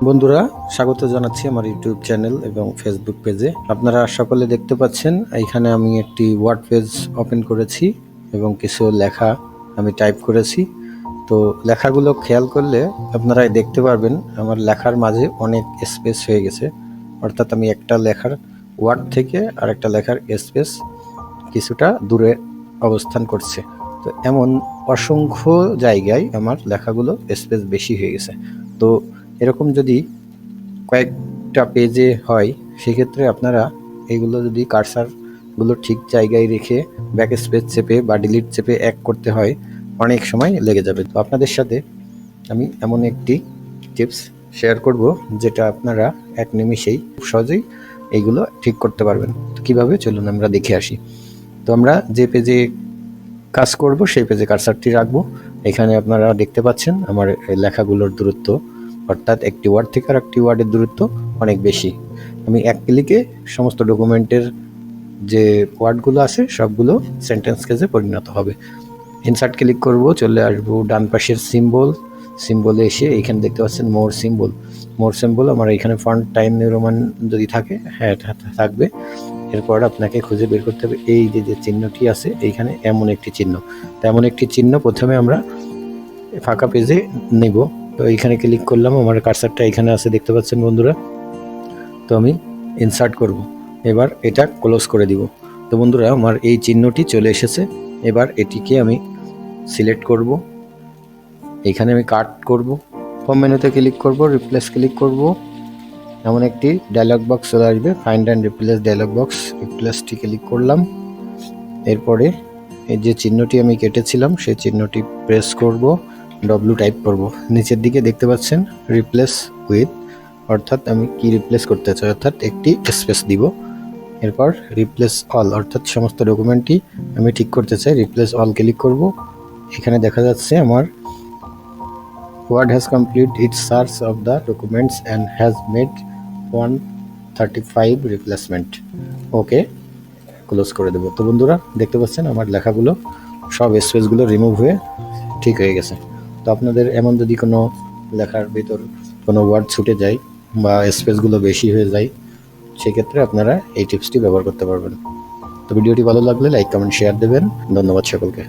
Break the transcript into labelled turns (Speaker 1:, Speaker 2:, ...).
Speaker 1: বন্ধুরা, স্বাগত জানাচ্ছি আমার ইউটিউব চ্যানেল এবং ফেসবুক পেজে। আপনারা সকলে দেখতে পাচ্ছেন এখানে আমি একটি ওয়ার্ড পেজ ওপেন করেছি এবং কিছু লেখা আমি টাইপ করেছি। তো লেখাগুলো খেয়াল করলে আপনারা দেখতে পারবেন আমার লেখার মাঝে অনেক স্পেস হয়ে গেছে, অর্থাৎ আমি একটা লেখার ওয়ার্ড থেকে আরেকটা লেখার স্পেস কিছুটা দূরে অবস্থান করছে। তো এমন অসংখ্য জায়গায় আমার লেখাগুলো স্পেস বেশি হয়ে গেছে। তো এরকম যদি কয়েকটা পেজে হয় সেক্ষেত্রে আপনারা এইগুলো যদি কার্সারগুলো ঠিক জায়গায় রেখে ব্যাক স্পেস চেপে বা ডিলিট চেপে এক করতে হয় অনেক সময় লেগে যাবে। তো আপনাদের সাথে আমি এমন একটি টিপস শেয়ার করব যেটা আপনারা এক নিমিষেই খুব সহজেই এইগুলো ঠিক করতে পারবেন। তো কীভাবে, চলুন আমরা দেখে আসি। তো আমরা যে পেজে কাজ করব সেই পেজে কার্সারটি রাখবো। এখানে আপনারা দেখতে পাচ্ছেন আমার লেখাগুলোর দূরত্ব, অর্থাৎ একটি ওয়ার্ড থেকে আর একটি ওয়ার্ডের দূরত্ব অনেক বেশি। আমি এক ক্লিকে সমস্ত ডকুমেন্টের যে ওয়ার্ডগুলো আছে সবগুলো সেন্টেন্স কেজে পরিণত হবে। ইনসার্ট ক্লিক করব, চলে আসবো ডান পাশের সিম্বলে এসে এখানে দেখতে পাচ্ছেন মোর সিম্বল আমার এখানে ফন্ট টাইম নিউ রোমান যদি থাকে, হ্যাঁ থাকবে। এরপর আপনাকে খুঁজে বের করতে হবে এই যে চিহ্নটি আছে এইখানে এমন একটি চিহ্ন। তেমন একটি চিহ্ন প্রথমে আমরা ফাঁকা পেজে নেব। তো এইখানে ক্লিক করলাম, আমার কার্সারটা এখানে আছে দেখতে পাচ্ছেন বন্ধুরা। তো আমি ইনসার্ট করব, এবার এটা ক্লোজ করে দিব। তো বন্ধুরা, আমার এই চিহ্নটি চলে এসেছে। এবার এটিকে আমি সিলেক্ট করব, এইখানে আমি কাট করব, ফর্ম মেনুতে ক্লিক করব, রিপ্লেস ক্লিক করব। এমন একটি ডায়লগ বক্স চলে আসবে, find and replace dialog box. রিপ্লেসটি ক্লিক করলাম। এরপরে এই যে চিহ্নটি আমি কেটেছিলাম সেই চিহ্নটি প্রেস করব, ডব্লিউ টাইপ করব। নিচের দিকে দেখতে পাচ্ছেন রিপ্লেস উইথ, অর্থাৎ আমি কি রিপ্লেস করতে চাই, অর্থাৎ একটি স্পেস দিব। এরপর রিপ্লেস অল, অর্থাৎ সমস্ত ডকুমেন্টটি আমি ঠিক করতে চাই। রিপ্লেস অল ক্লিক করব। এখানে দেখা যাচ্ছে আমার word has complete its search of the documents and has made 135 replacement. Okay, close করে দেবো। তো বন্ধুরা, দেখতে পাচ্ছেন আমার লেখাগুলো সব স্পেসগুলো রিমুভ হয়ে ঠিক হয়ে গেছে। তো আপনাদের এমন যদি কোনো লেখার ভিতর কোনো ওয়ার্ড ছুটে যায় বা স্পেসগুলো বেশি হয়ে যায়, সেক্ষেত্রে আপনারা এই টিপসটি ব্যবহার করতে পারবেন। তো ভিডিওটি ভালো লাগলে লাইক, কমেন্ট, শেয়ার দেবেন। ধন্যবাদ সকলকে।